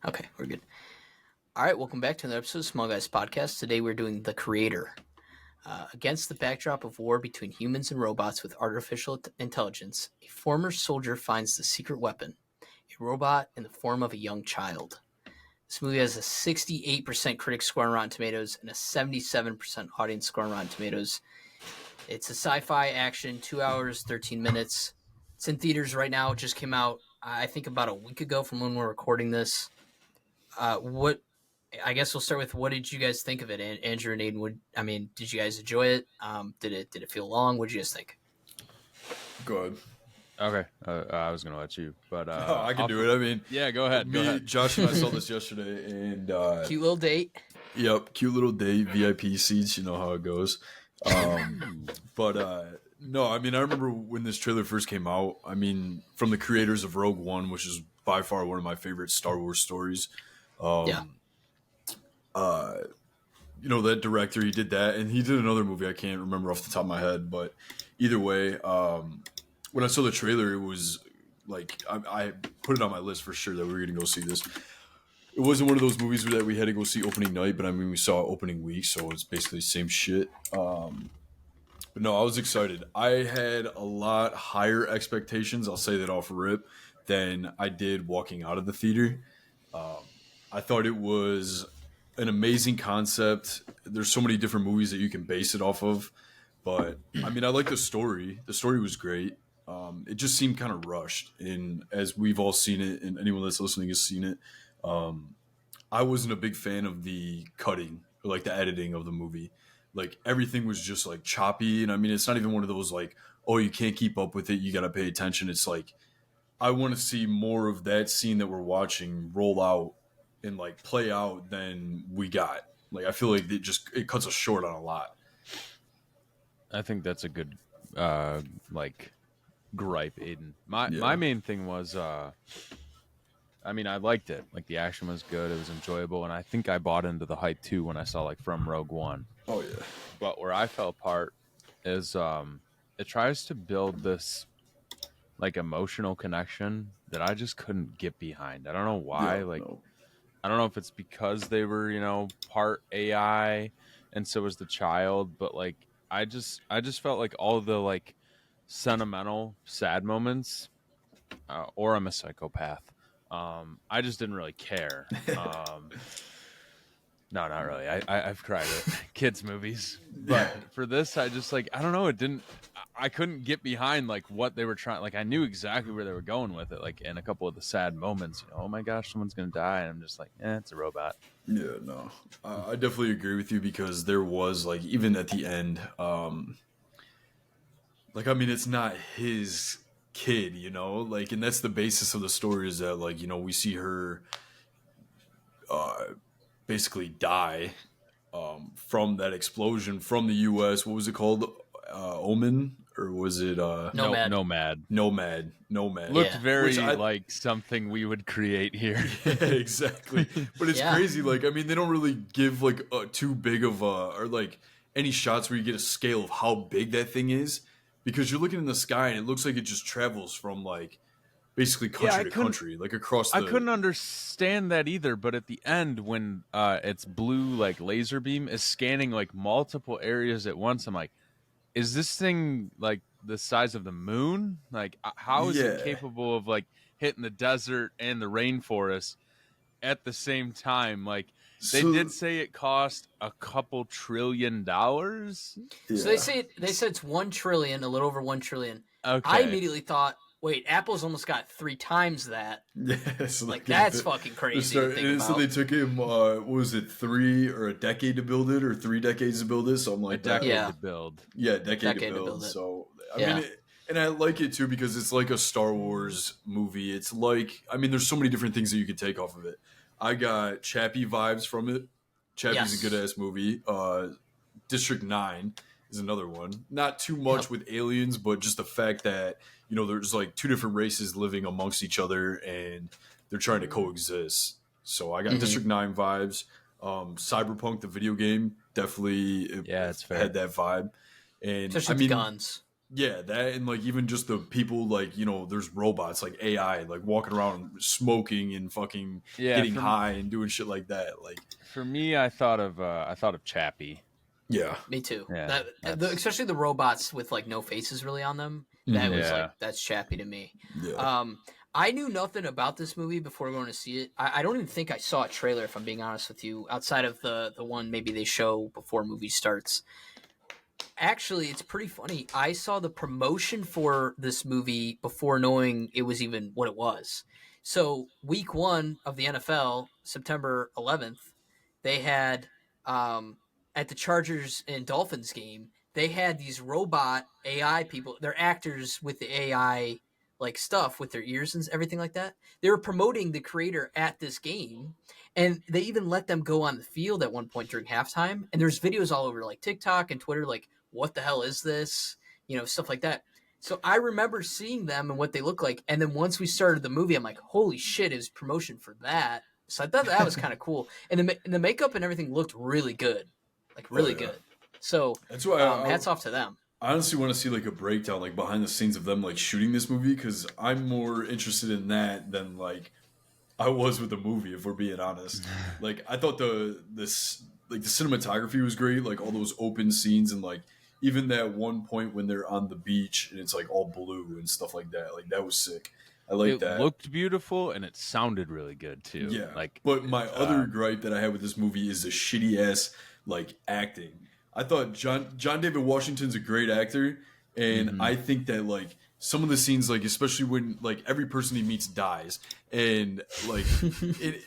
Okay, we're good. All right, welcome back to another episode of Small Guys Podcast. Today we're doing The Creator. Against the backdrop of war between humans and robots with artificial intelligence, a former soldier finds the secret weapon, a robot in the form of a young child. This movie has a 68% critic score on Rotten Tomatoes and a 77% audience score on Rotten Tomatoes. It's a sci-fi action, 2 hours, 13 minutes. It's in theaters right now. It just came out, I think, about a week ago from when we're recording this. What I guess we'll start with what did you guys think of it, Andrew and Aiden? Did you guys enjoy it? Did it feel long? What did you guys think? Go ahead. Okay, I was gonna let you, but I can do it. I mean, yeah, go ahead. Josh, and I saw this yesterday, and Cute little date. Yep, cute little date, VIP seats. You know how it goes. But no, I mean, I remember when this trailer first came out. I mean, from the creators of Rogue One, which is by far one of my favorite Star Wars stories. Yeah. That director, he did that, and he did another movie I can't remember off the top of my head, but either way, when I saw the trailer, it was like I put it on my list for sure that we were going to go see this. It wasn't one of those movies that we had to go see opening night, but I mean, we saw opening week, so it's basically the same shit. But no, I was excited. I had a lot higher expectations, I'll say that off rip, than I did walking out of the theater. I thought it was an amazing concept. There's so many different movies that you can base it off of. But, I mean, I like the story. The story was great. It just seemed kind of rushed. And as we've all seen it, and anyone that's listening has seen it, I wasn't a big fan of the cutting, or like the editing of the movie. Like, everything was just, like, choppy. And, I mean, it's not even one of those, like, oh, you can't keep up with it, you got to pay attention. It's like, I want to see more of that scene that we're watching roll out and like play out than we got. Like, I feel like it cuts us short on a lot. I think that's a good gripe, Aiden. My main thing was I liked it. Like, the action was good, it was enjoyable, and I think I bought into the hype too when I saw like from Rogue One. Oh yeah. But where I fell apart is it tries to build this like emotional connection that I just couldn't get behind. I don't know why. No. I don't know if it's because they were, part AI and so was the child, but like I just felt like all the like sentimental sad moments, or I'm a psychopath. I just didn't really care. No, not really. I've cried at kids' movies, but for this, I just I don't know. I couldn't get behind like what they were trying. Like, I knew exactly where they were going with it. Like, in a couple of the sad moments, oh my gosh, someone's gonna die, and I'm just like, it's a robot. Yeah, no, I definitely agree with you, because there was like, even at the end, it's not his kid, like, and that's the basis of the story, is that like, we see her basically die from that explosion from the U.S. What was it called? Omen? Or was it Nomad? Looked very like something we would create here. Yeah, exactly. But it's crazy. Like, I mean, they don't really give like too big of or like any shots where you get a scale of how big that thing is, because you're looking in the sky and it looks like it just travels from like basically country to country, like across the... I couldn't understand that either, but at the end, when its blue like laser beam is scanning like multiple areas at once, I'm like, is this thing like the size of the moon? Like, how is it capable of like hitting the desert and the rainforest at the same time? Like, they did say it cost a couple $1 trillion. Yeah. So they said it's 1 trillion, a little over 1 trillion. Okay. I immediately thought, wait, Apple's almost got 3 times that. Yeah, so like that's fucking crazy. So they took him, what was it, 3 or a decade to build it, or 3 decades to build it? Something like that. To build. Yeah, decade to build. So I mean, and I like it too, because it's like a Star Wars movie. It's like, I mean, there's so many different things that you could take off of it. I got Chappie vibes from it. Chappie's a good ass movie. District 9 is another one. Not too much with aliens, but just the fact that, there's like 2 different races living amongst each other and they're trying to coexist. So I got District 9 vibes. Cyberpunk, the video game, definitely it's fair. had that vibe. And especially with guns. Yeah, that and like even just the people like there's robots like AI like walking around smoking and fucking Yeah, getting high and doing shit like that. Like for me, I thought of Chappie. yeah, Me too. Yeah, That especially the robots with like no faces really on them. That was like yeah. that's Chappie to me. yeah. Um, I knew nothing about this movie before going to see it. I don't even think I saw a trailer, if I'm being honest with you, outside of the one maybe they show before movie starts. Actually, it's pretty funny. I saw the promotion for this movie before knowing it was even what it was. So, week one of the NFL, September 11th, they had um, at the Chargers and Dolphins game, they had these robot AI people. They're actors with the AI like stuff with their ears and everything like that. They were promoting the creator at this game, and they even let them go on the field at one point during halftime. And there's videos all over like TikTok and Twitter, like what the hell is this? Stuff like that. So I remember seeing them and what they look like. And then once we started the movie, I'm like, holy shit, it was promotion for that. So I thought that was kind of cool. And the makeup and everything looked really good. Like, Oh really yeah. good. So That's why hats off to them. I honestly want to see like a breakdown like behind the scenes of them like shooting this movie because I'm more interested in that than like I was with the movie, if we're being honest. Like I thought the cinematography was great, like all those open scenes and like even that one point when they're on the beach and it's like all blue and stuff like that. Like that was sick. I like It that. looked beautiful and it sounded really good too. Yeah. Like, But my other gripe that I had with this movie is the shitty ass like acting. I thought John David Washington's a great actor, and mhm. I think that like some of the scenes, like especially when like every person he meets dies, and like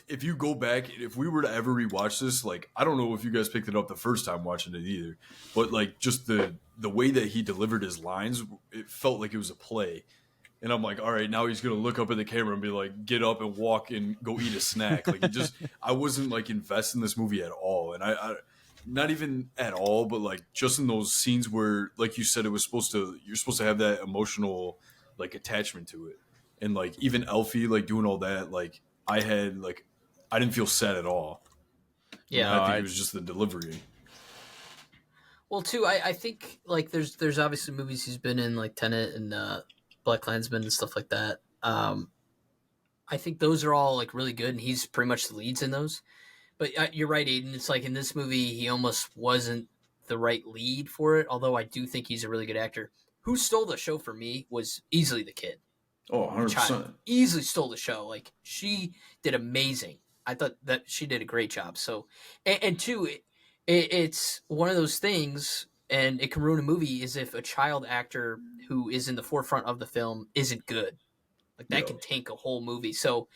if you go back, if we were to ever rewatch this, like I don't know if you guys picked it up the first time watching it either, but like just the way that he delivered his lines, it felt like it was a play. And I'm like, all right, now he's gonna look up at the camera and be like, get up and walk and go eat a snack. Like it just, I wasn't like invested in this movie at all, and I not even at all, but like just in those scenes where, like you said, you're supposed to have that emotional like attachment to it, and like even Elfie like doing all that, like I didn't feel sad at all. Yeah. No, I think it was just the delivery. Well, too, I think like there's obviously movies he's been in like Tenet and Black Klansman and stuff like that. I think those are all like really good, and he's pretty much the leads in those. But you're right, Aiden. It's like in this movie, he almost wasn't the right lead for it. Although I do think he's a really good actor. Who stole the show for me was easily the kid, Oh, the 100%. child. Easily stole the show. Like she did amazing. I thought that she did a great job. So, and two, it's one of those things, and it can ruin a movie. Is if a child actor who is in the forefront of the film isn't good, like that Yeah. can tank a whole movie. So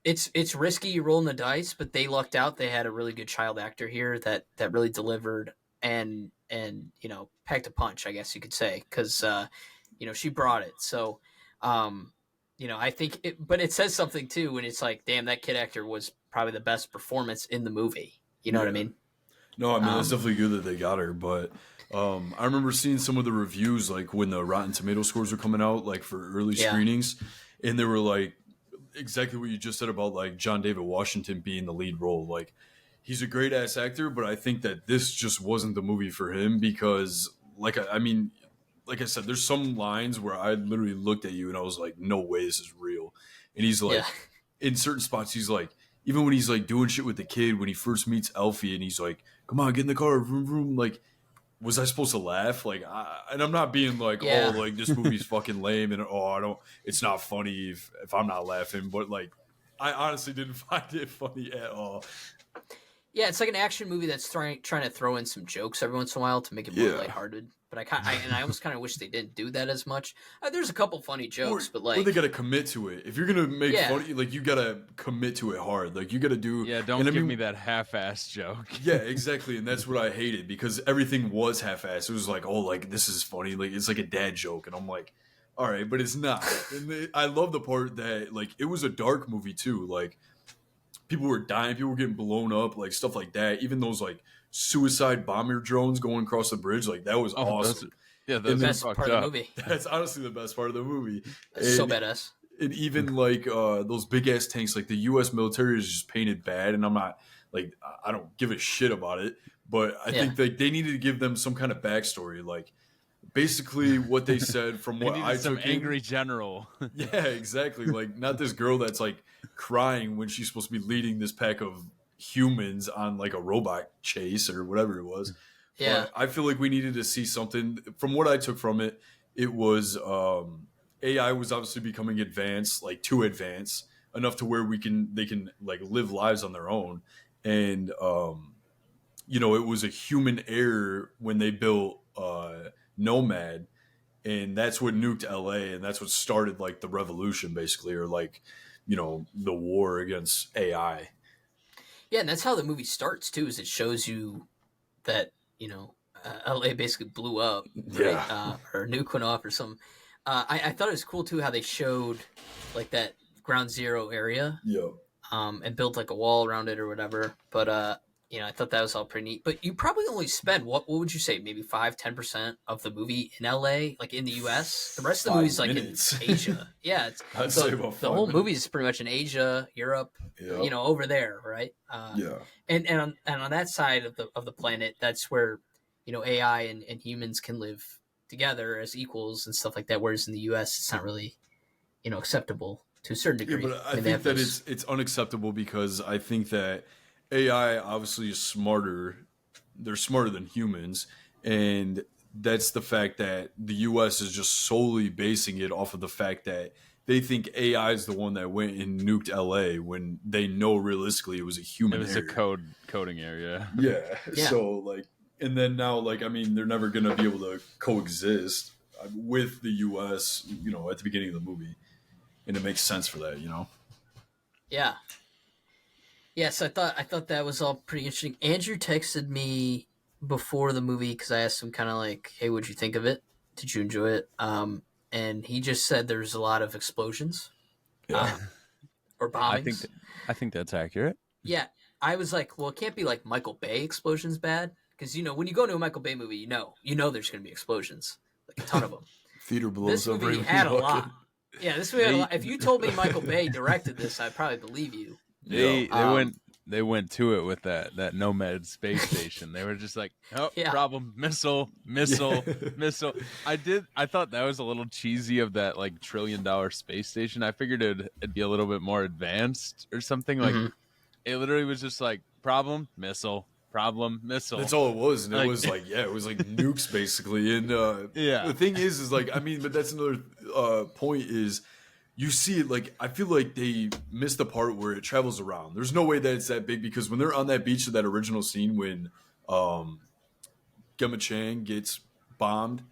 it's risky rolling the dice, but they lucked out. They had a really good child actor here that really delivered and packed a punch, I guess you could say, because she brought it. So I think but it says something too when it's like, damn, that kid actor was probably the best performance in the movie. You know what I Yeah. mean? No, I mean that's definitely good that they got her, but I remember seeing some of the reviews like when the Rotten Tomato scores were coming out, like for early Yeah. screenings, and they were like exactly what you just said about like John David Washington being the lead role. Like he's a great ass actor, but I think that this just wasn't the movie for him because, I mean, like I said, there's some lines where I literally looked at you and I was like, no way, this is real. And he's like, Yeah. in certain spots, he's like, even when he's like doing shit with the kid when he first meets Elfie, and he's like, "Come on, get in the car, vroom vroom." Like, was I supposed to laugh? Like, and I'm not being like, Yeah. "Oh, like this movie's fucking lame," and I don't. It's not funny if I'm not laughing, but like, I honestly didn't find it funny at all. Yeah, it's like an action movie that's trying to throw in some jokes every once in a while to make it more Yeah. lighthearted. But I almost kind of wish they didn't do that as much. There's a couple funny jokes, but or like they gotta commit to it. If you're gonna make Yeah. funny, like you gotta commit to it hard. Like you gotta do. yeah, don't and I give mean, me that half-ass joke. Yeah, exactly, and that's what I hated because everything was half-assed. It was like, oh, like this is funny, like it's like a dad joke, and I'm like, all right, but it's not. And I love the part that like it was a dark movie too. Like people were dying, people were getting blown up, like stuff like that. Even those like suicide bomber drones going across the bridge, like that was awesome. Those the are best fucked part of up. the movie. That's honestly the best part of the movie. It's so And- badass. and even like those big ass tanks, like the U.S. military is just painted bad, and I'm not like I don't give a shit about it. But I think like they needed to give them some kind of backstory. Like basically what they said from They what needed I some took angry in. general. Yeah, exactly. Like not this girl that's like crying when she's supposed to be leading this pack of humans on like a robot chase or whatever it was. Yeah. But I feel like we needed to see something. From what I took from it, it was AI was obviously becoming advanced, like too advanced enough to where they can like live lives on their own. And it was a human error when they built Nomad, and that's what nuked LA, and that's what started like the revolution basically, or like the war against AI. Yeah, and that's how the movie starts too. Is it shows you that LA basically blew up, right? Yeah. Or a nuke went off or something. I thought it was cool too how they showed like that ground zero area, Yeah. and built like a wall around it or whatever. But I thought that was all pretty neat. But you probably only spend what would you say, maybe 5-10% of the movie in LA, like in the US. The rest of the movie's like in Asia. Yeah, I'd say about the whole movie is pretty much in Asia, Europe, Yep. over there, right? Yeah. And on that side of the planet, that's where AI and humans can live together as equals and stuff like that. Whereas in the US, it's not really acceptable to a certain Yeah, degree. but I think that it's unacceptable because I think that AI obviously is smarter. They're smarter than humans, and that's the fact that the U.S. is just solely basing it off of the fact that they think AI is the one that went and nuked L.A. when they know realistically it was a human. It was error. a coding area. Yeah. Yeah. So like, and then now like I mean they're never gonna be able to coexist with the U.S. At the beginning of the movie. And it makes sense for that, Yeah. Yes, I thought that was all pretty interesting. Andrew texted me before the movie because I asked him kind of like, "Hey, what'd you think of it? Did you enjoy it?" And he just said there's a lot of explosions, Yeah. or bombings. I think that's accurate. Yeah, I was like, well, it can't be like Michael Bay explosions bad because when you go to a Michael Bay movie, there's going to be explosions, like a ton of them. Theater blows This up movie right had when a you walk lot. in. Yeah, this movie had a lot. If you told me Michael Bay directed this, I'd probably believe you. They went to it with that Nomad space station. They were just like, oh, Yeah. problem, missile. I thought that was a little cheesy of that like $1 trillion space station. I figured it'd be a little bit more advanced or something. Like it literally was just like problem, missile. That's all it was, and it was like nukes basically. And Yeah. the thing is like I mean, but that's another point is you see it like I feel like they missed the part where it travels around. There's no way that it's that big because when they're on that beach of that original scene when Gemma Chan gets bombed,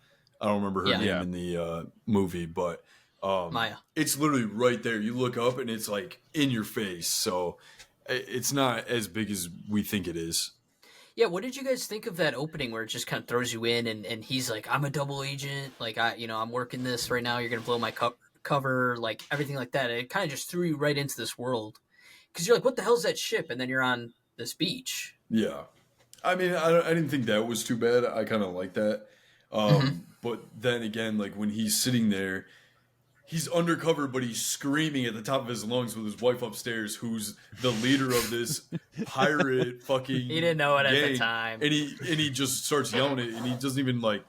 I don't remember her name in the movie, but Maya. it's literally right there. You look up and it's like in your face. So it's not as big as we think it is. Yeah, what did you guys think of that opening where it just kind of throws you in and he's like, I'm a double agent, like I'm working this right now, you're gonna blow my cover, like everything like that. It kind of just threw you right into this world because you're like, what the hell's that ship? And then you're on this beach. Yeah, I mean, I didn't think that was too bad. I kind of like that, but then again, like when he's sitting there. He's undercover, but he's screaming at the top of his lungs with his wife upstairs, who's the leader of this pirate fucking. He didn't know it gang. at the time, and he just starts yelling it, and he doesn't even like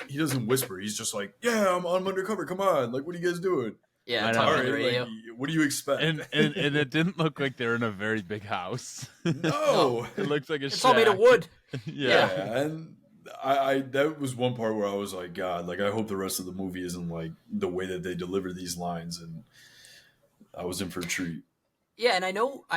he doesn't whisper. He's just like, "Yeah, I'm undercover. Come on, like, what are you guys doing?" Yeah, talking on the radio. Like, what do you expect? And it didn't look like they're in a very big house. No, it looks like it's all made of wood. Yeah, and I that was one part where I was like, God, like I hope the rest of the movie isn't like the way that they deliver these lines, and I was in for a treat. Yeah, and I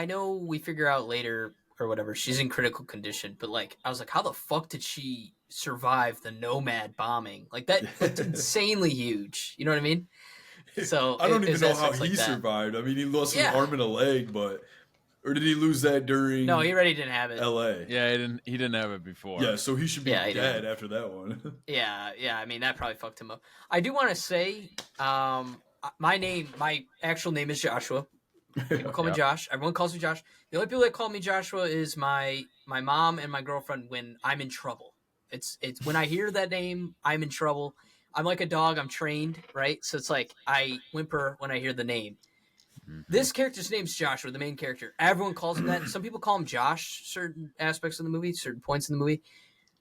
know we figure out later or whatever she's in critical condition, but like I was like, how the fuck did she survive the Nomad bombing? Like that looked insanely huge. You know what I mean? So I don't even know how he like survived. I mean, he lost an arm and a leg, but. Or did he lose that during? No, he already didn't have it. L.A. Yeah, he didn't have it before. Yeah, so he should be dead after that one. Yeah. I mean, that probably fucked him up. I do want to say, my actual name is Joshua. People call me Josh. Everyone calls me Josh. The only people that call me Joshua is my mom and my girlfriend when I'm in trouble. It's when I hear that name, I'm in trouble. I'm like a dog. I'm trained, right? So it's like I whimper when I hear the name. This character's name's Joshua, the main character. Everyone calls him that. Some people call him Josh, certain aspects of the movie, certain points in the movie.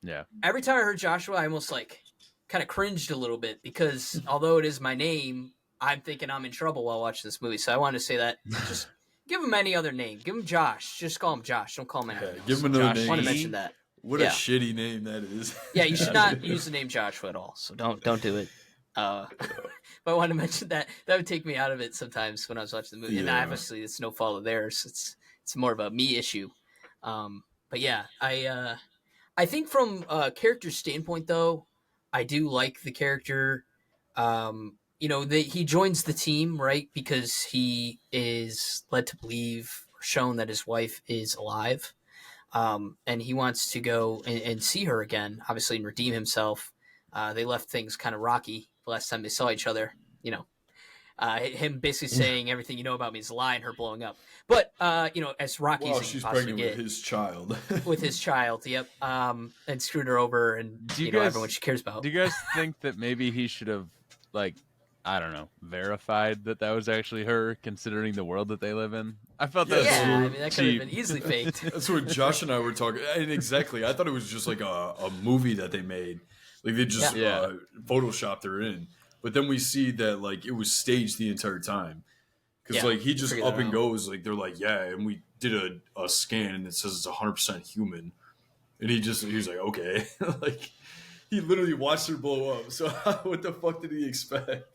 Yeah. Every time I heard Joshua, I almost like kind of cringed a little bit because although it is my name, I'm thinking I'm in trouble while watching this movie. So I want to say that just give him any other name. Give him Josh. Just call him Josh. Don't call him anything else. Give him another Josh name. I want to mention that. What a shitty name that is. Yeah, you should not use the name Joshua at all. So don't do it. But I want to mention that would take me out of it sometimes when I was watching the movie. And obviously it's no fault of theirs. It's more of a me issue. But yeah, I think from a character standpoint though, I do like the character. He joins the team, right? Because he is led to believe or shown that his wife is alive. And he wants to go and see her again, obviously, and redeem himself. They left things kind of rocky the last time they saw each other. Him basically saying everything you know about me is a lie and her blowing up. But, as rocky as she's possibly pregnant get. with his child. With his child, yep. And screwed her over and, everyone she cares about. Do you guys think that maybe he should have, I don't know, verified that was actually her, considering the world that they live in? I felt that was that could have been easily faked. That's what Josh and I were talking. And exactly, I thought it was just like a movie that they made, like they just photoshopped her in. But then we see that like it was staged the entire time, because like he just up and goes. Like they're like, and we did a scan and it says it's 100% human, and he was like, okay, like he literally watched her blow up. So what the fuck did he expect?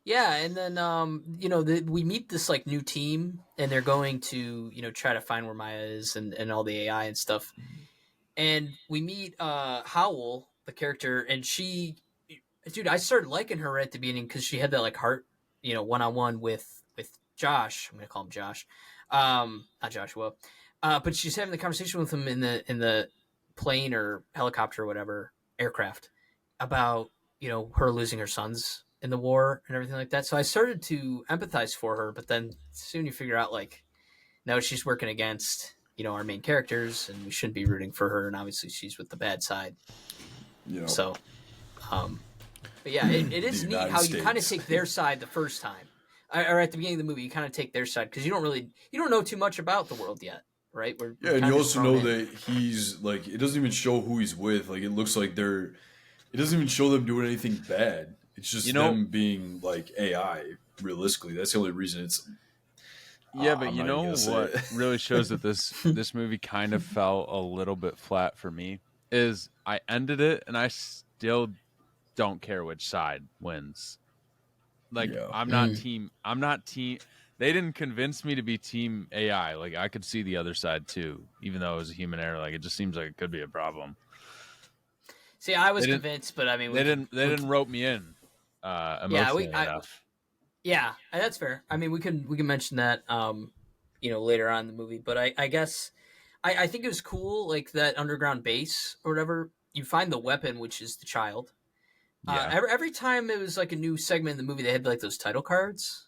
Yeah, and then we meet this like new team, and they're going to try to find where Maya is and all the AI and stuff. And we meet Howl, the character, and dude, I started liking her at the beginning because she had that like heart, one-on-one with Josh. I'm gonna call him Josh, not Joshua, but she's having the conversation with him in the plane or helicopter or whatever aircraft about her losing her sons in the war and everything like that. So I started to empathize for her, but then soon you figure out like, no, she's working against, our main characters and we shouldn't be rooting for her. And obviously she's with the bad side. Yeah. So, but yeah, it is neat how you kind of take their side the first time or at the beginning of the movie, you kind of take their side because you don't know too much about the world yet. Right. And you also know that he's like, it doesn't even show who he's with. Like, it looks like it doesn't even show them doing anything bad. It's just them being like AI. Realistically, that's the only reason it's. Yeah, but you know what really shows that this movie kind of fell a little bit flat for me is I ended it and I still don't care which side wins. Like I'm not team. They didn't convince me to be team AI. Like I could see the other side too, even though it was a human error. Like it just seems like it could be a problem. See, I was convinced, but I mean, they didn't rope me in emotionally enough. Yeah, that's fair. I mean, we can mention that, later on in the movie. But I guess I think it was cool, like that underground base or whatever. You find the weapon, which is the child. Every time it was like a new segment in the movie, they had like those title cards.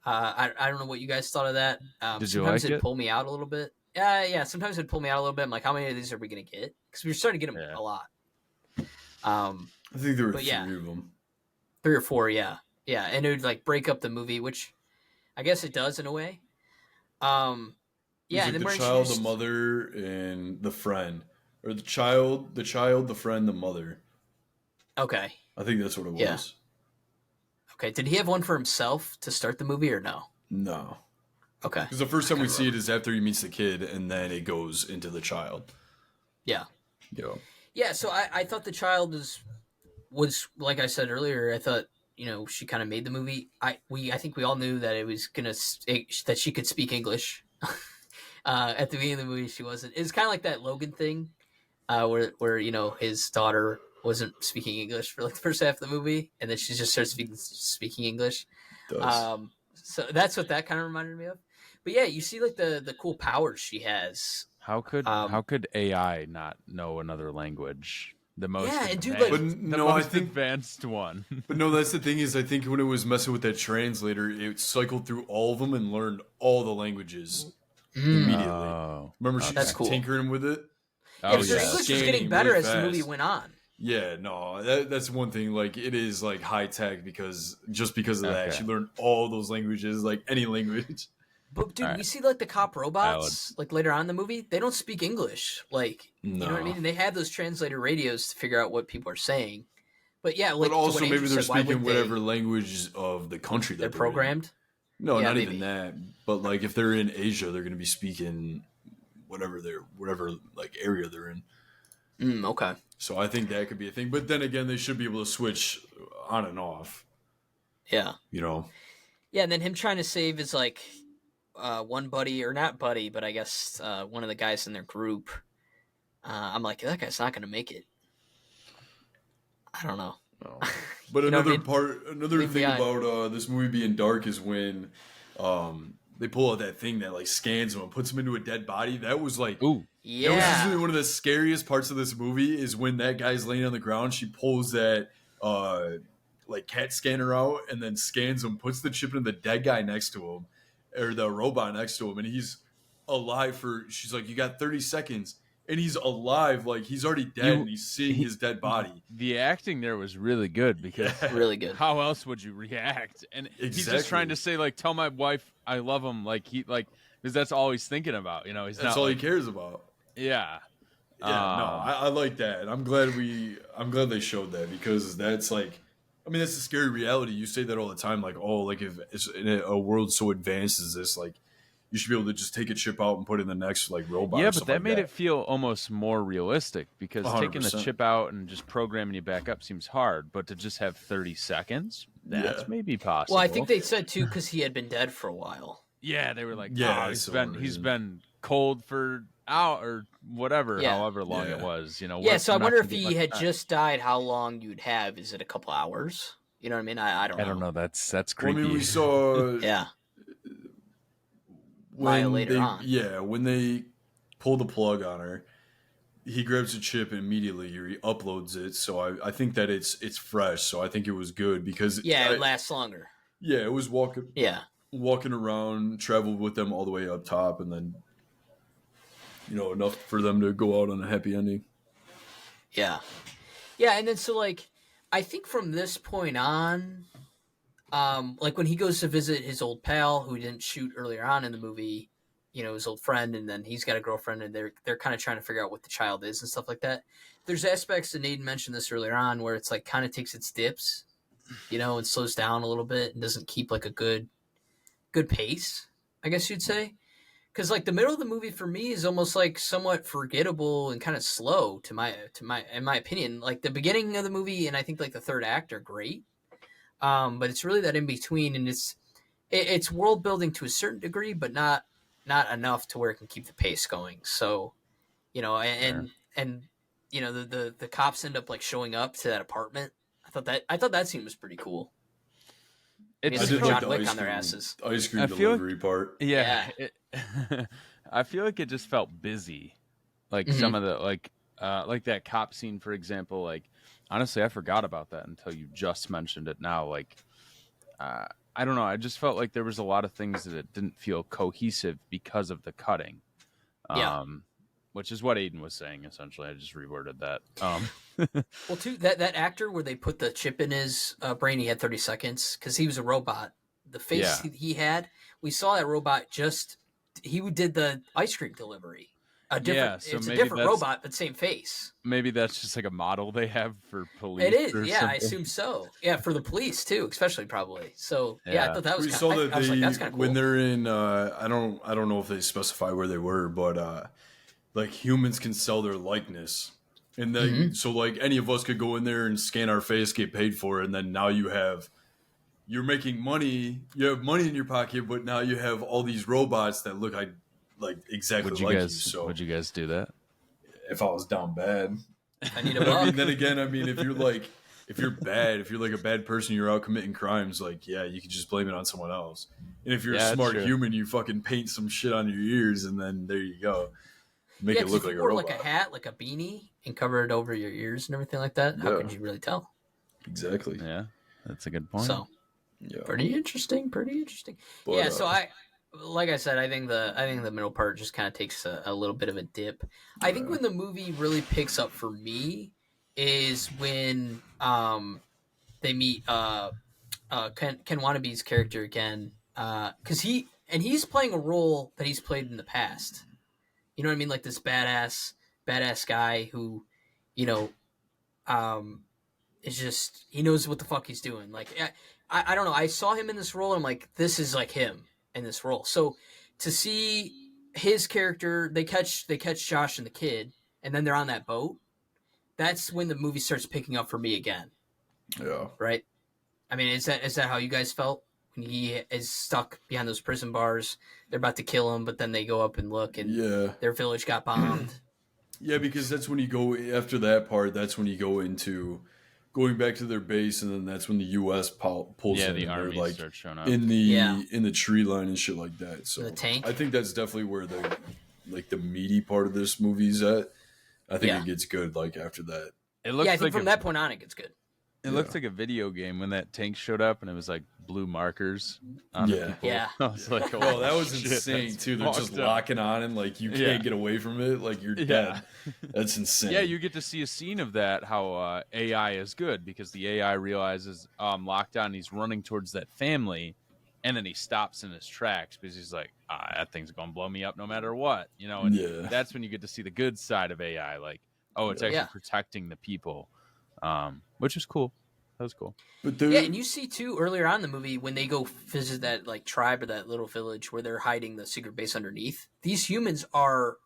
I don't know what you guys thought of that. Did you like it? It'd pull me out a little bit. Yeah. Sometimes it'd pull me out a little bit. I'm like, how many of these are we gonna get? Because we were starting to get them a lot. I think there were 3 of them. 3 or 4, yeah. Yeah, and it would like break up the movie, which I guess it does in a way. And then the child, the mother, and the friend, or the child, the friend, the mother. Okay, I think that's what it was. Okay, did he have one for himself to start the movie or no? No. Okay, because the first time we see it is after he meets the kid, and then it goes into the child. Yeah. Yeah. So I thought the child was like I said earlier. I thought. She kind of made the movie. I think we all knew that it was that she could speak English. At the beginning of the movie, she wasn't. It's kind of like that Logan thing, where his daughter wasn't speaking English for like the first half of the movie, and then she just starts speaking English. So that's what that kind of reminded me of. But yeah, you see like the cool powers she has. How could AI not know another language? The most advanced one. But no, that's the thing is I think when it was messing with that translator, it cycled through all of them and learned all the languages immediately. Remember, she was tinkering with it? Yeah, so English was getting better as the movie went on. Yeah, no, that's one thing. Like, it is like high tech because of that, she learned all those languages, like any language. But dude, we see like the cop robots like later on in the movie. They don't speak English. Like, you know what I mean? And they have those translator radios to figure out what people are saying. But yeah, But like to what also Andrew maybe they're said, why speaking would whatever language of the country they're that they're in. programmed? No, Yeah, not maybe. even that. But like if they're in Asia, they're going to be speaking whatever like area they're in. Okay. So I think that could be a thing. But then again, they should be able to switch on and off. Yeah. You know. Yeah, and then him trying to save his like one buddy, or not buddy, but I guess one of the guys in their group. I'm like, that guy's not going to make it. I don't know. No. But You know what I another Leave thing behind. about this movie being dark is when they pull out that thing that like scans him and puts him into a dead body. That was like, Ooh, that was Yeah. usually one of the scariest parts of this movie is when that guy's laying on the ground. She pulls that like CAT scanner out and then scans him, puts the chip in the dead guy next to him or the robot next to him, and he's alive for. She's like, you got 30 seconds. And he's alive, like he's already dead, and he's seeing his dead body. The acting there was really good because Really good. how else would you react? And he's just trying to say, like, tell my wife I love him, because that's all he's thinking about. You know, he's That's not all like, he cares about. Yeah. Yeah, no, I like that, and I'm glad they showed that because that's like, I mean, that's a scary reality. You say that all the time, like, oh, like if it's in a world so advanced as this, like, you should be able to just take a chip out and put in the next like robot. Yeah, or but that like made it feel almost more realistic because taking the 100%. chip out and just programming you back up seems hard, but to just have 30 seconds, that's maybe possible. Well, I think they said too because he had been dead for a while. Yeah, they were like, Yeah, he's been cold for out or whatever, Yeah. however long it was. You know. Yeah, so I we're not wonder gonna if get he much had time. just died, how long you'd have. Is it a couple hours? You know what I mean? I don't know. I don't know. That's Well, I creepy. mean, we saw Yeah. when later they on. when they pull the plug on her, he grabs a chip and immediately he uploads it. So I think that it's fresh. So I think it was good because it lasts longer. Yeah, it was walking around, traveled with them all the way up top, and then enough for them to go out on a happy ending. Yeah, and then so like I think from this point on, like when he goes to visit his old pal who he didn't shoot earlier on in the movie, his old friend, and then he's got a girlfriend, and they're kind of trying to figure out what the child is and stuff like that. There's aspects, and Aiden mentioned this earlier on, where it's like kind of takes its dips, and slows down a little bit and doesn't keep like a good pace, I guess you'd say. Because like the middle of the movie for me is almost like somewhat forgettable and kind of slow in my opinion. Like the beginning of the movie and I think like the third act are great, but it's really that in between, and it's world building to a certain degree, but not enough to where it can keep the pace going. So, and the cops end up like showing up to that apartment. I thought that scene was pretty cool. It's like John Wick on their asses. Ice cream delivery part. Yeah. I feel like it just felt busy. Like some of the like that cop scene, for example. Like honestly, I forgot about that until you just mentioned it now. Like I don't know. I just felt like there was a lot of things that it didn't feel cohesive because of the cutting. Which is what Aiden was saying, essentially. I just reworded that. Well, too, that actor where they put the chip in his brain, he had 30 seconds because he was a robot. The face he had, we saw that robot he did the ice cream delivery. It's a different robot, but same face. Maybe that's just like a model they have for police. It is, something. I assume so. Yeah, for the police too, especially probably. So I thought that was kind of, I was like, that's kind of cool. When they're in, I don't know if they specify where they were, but like humans can sell their likeness. And then, so like any of us could go in there and scan our face, get paid for it, and then now you're making money. You have money in your pocket, but now you have all these robots that look like exactly you. So would you guys do that? If I was down bad, I need a buck. I mean, then again, if you're bad, if you're like a bad person, you're out committing crimes. Like, yeah, you can just blame it on someone else. And if you're a smart human, you fucking paint some shit on your ears, and then there you go. Make it look like a robot. Like a hat, like a beanie, and cover it over your ears and everything like that. How could you really tell? Exactly. Yeah, that's a good point. So, pretty interesting. But, so like I said, I think the middle part just kind of takes a little bit of a dip. I think when the movie really picks up for me is when they meet Ken Wanabe's character again, because he's playing a role that he's played in the past. You know what I mean? Like this badass guy who, is just he knows what the fuck he's doing. Like I don't know. I saw him in this role, and I'm like, this is like him in this role. So to see his character, they catch Josh and the kid, and then they're on that boat. That's when the movie starts picking up for me again. Yeah. Right. I mean, is that how you guys felt when he is stuck behind those prison bars? They're about to kill him, but then they go up and look, and their village got bombed. Yeah, because that's when you go after that part. That's when you go into going back to their base, and then that's when the U.S. pulls in. The army like starts showing up in the tree line and shit like that. So the tank. I think that's definitely where the meaty part of this movie's at. I think it gets good like after that. It looks I think from that point on it gets good. It looks like a video game when that tank showed up and it was like blue markers on the people. Yeah. I was like, oh, that was insane too. They're just locking on and like you can't get away from it. Like you're dead. That's insane. Yeah, you get to see a scene of that, how AI is good because the AI realizes lockdown and he's running towards that family and then he stops in his tracks because he's like, that thing's going to blow me up no matter what. You know, and that's when you get to see the good side of AI. Like, oh, it's actually protecting the people. Which is cool. That was cool. But and you see too earlier on in the movie when they go visit that like tribe or that little village where they're hiding the secret base underneath. These humans are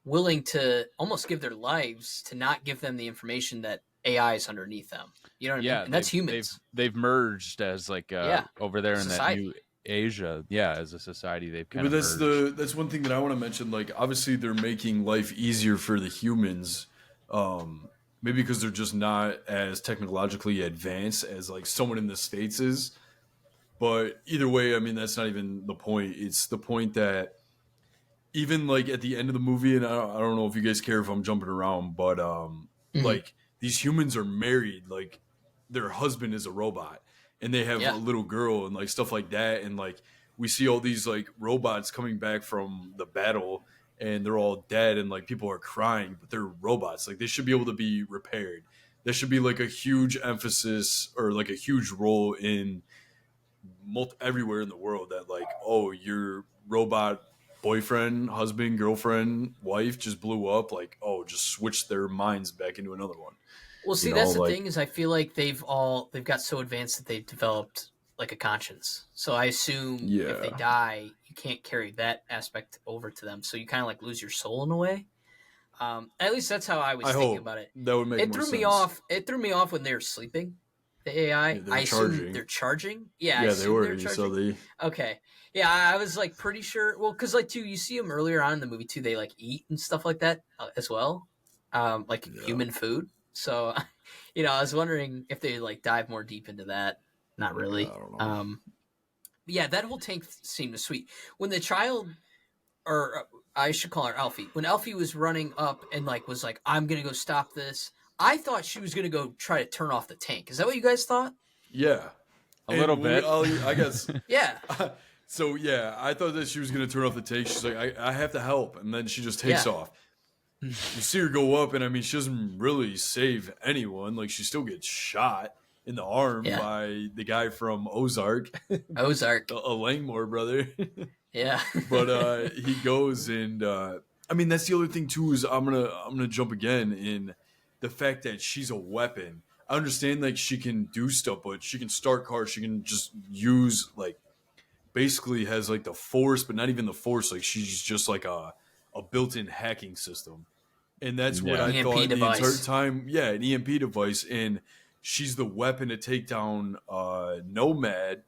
willing to almost give their lives to not give them the information that AI is underneath them. You know what I mean? And that's humans. They've merged as like over there in society. That new Asia. Yeah, as a society they've kind of that's one thing that I want to mention. Like obviously they're making life easier for the humans. Maybe because they're just not as technologically advanced as like someone in the States is. But either way, I mean, that's not even the point. It's the point that even like at the end of the movie, and I don't know if you guys care if I'm jumping around, but like these humans are married, like their husband is a robot and they have a little girl and like stuff like that. And like we see all these like robots coming back from the battle and they're all dead and like people are crying, but they're robots. Like they should be able to be repaired. There should be like a huge emphasis or like a huge role in everywhere in the world that like, oh, your robot boyfriend, husband, girlfriend, wife just blew up. Like, oh, just switch their minds back into another one. Well, see, that's the thing is I feel like they've got so advanced that they've developed like a conscience. So I assume if they die, you can't carry that aspect over to them. So you kind of like lose your soul in a way. At least that's how I was thinking about it. That would make it threw me off. It threw me off when they were sleeping. The AI, I assume they're charging. Yeah, they were. So they okay. Yeah, I was like pretty sure. Well, because like too, you see them earlier on in the movie too. They like eat and stuff like that as well, like human food. So, I was wondering if they like dive more deep into that. Not really. I don't know. That whole tank seemed sweet. When the child, or I should call her Alfie, when Alfie was running up and like was like, "I'm gonna go stop this," I thought she was gonna go try to turn off the tank. Is that what you guys thought? Yeah, a little bit. I guess. Yeah. So I thought that she was gonna turn off the tank. She's like, I have to help, and then she just takes off. You see her go up, and I mean, she doesn't really save anyone. Like, she still gets shot in the arm by the guy from Ozark. Ozark. A Langmore brother. Yeah. But he goes and I mean, that's the other thing too is I'm gonna jump again in the fact that she's a weapon. I understand like she can do stuff, but she can start cars. She can just use like basically has like the force, but not even the force. Like she's just like a built-in hacking system. And that's what I thought the entire time. Yeah, an EMP device. And she's the weapon to take down Nomad.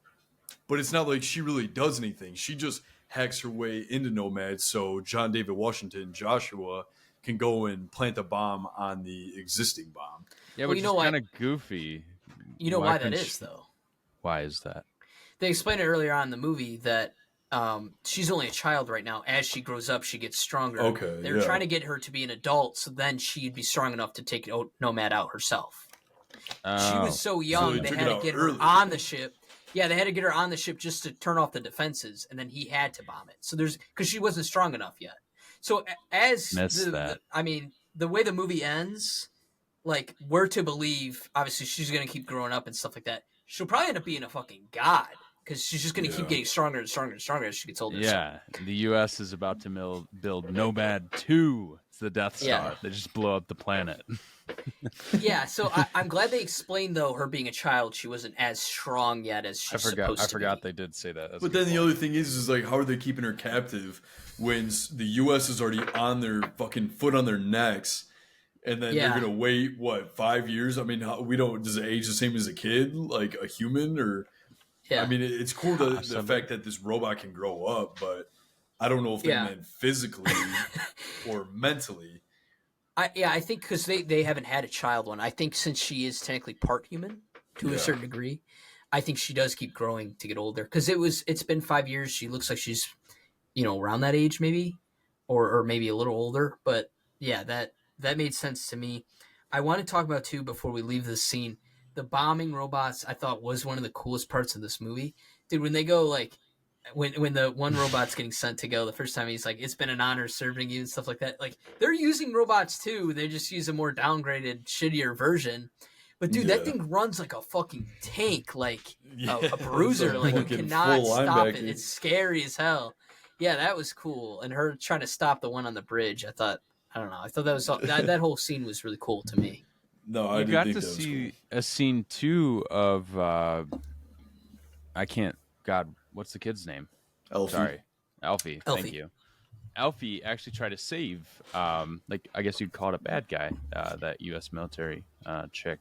But it's not like she really does anything. She just hacks her way into Nomad so John David Washington, Joshua, can go and plant a bomb on the existing bomb. Yeah, which is kind of goofy. You know why that is, though? Why is that? They explained it earlier on in the movie that she's only a child right now. As she grows up, she gets stronger. Okay, They're trying to get her to be an adult, so then she'd be strong enough to take Nomad out herself. She was so young, so they had to get her on the ship. Yeah, they had to get her on the ship just to turn off the defenses, and then he had to bomb it. So because she wasn't strong enough yet. So the way the movie ends, like we're to believe, obviously she's gonna keep growing up and stuff like that. She'll probably end up being a fucking god. Because she's just going to keep getting stronger and stronger and stronger as she gets older. Yeah, the U.S. is about to build Nomad 2. It's the Death Star. They just blow up the planet. Yeah, so I'm glad they explained, though, her being a child, she wasn't as strong yet as she's supposed I to forgot be. they did say that. That's But then the other thing is like, how are they keeping her captive when the U.S. is already on their fucking foot on their necks, and then they're Yeah, gonna wait 5 years? I mean, we don't does it age the same as a kid, like a human, or I yeah, mean, it's cool the Possibly. fact that this robot can grow up, but I don't know if they yeah. meant physically or mentally. I think because they haven't had a child one. I think since she is technically part human to a Yeah, certain degree, I think she does keep growing to get older. Because it's been 5 years. She looks like she's around that age maybe, or maybe a little older. But yeah, that made sense to me. I want to talk about too before we leave this scene. The bombing robots I thought was one of the coolest parts of this movie, dude. When they go like when the one robot's getting sent to go the first time, he's like, "It's been an honor serving you" and stuff like that. Like they're using robots too. They just use a more downgraded, shittier version. But dude, that yeah, thing runs like a fucking tank, like yeah. a It's a bruiser. Like you fucking cannot full stop it. linebacker. It's scary as hell. Yeah, that was cool. And her trying to stop the one on the bridge, I don't know. I thought that whole scene was really cool to me. No, I You did got think to that was cool. see a scene too of I can't. God, what's the kid's name? Elfie. Sorry, Alfie. Thank Elfie. you. Alfie actually tried to save, like I guess you'd call it a bad guy, that U.S. military chick,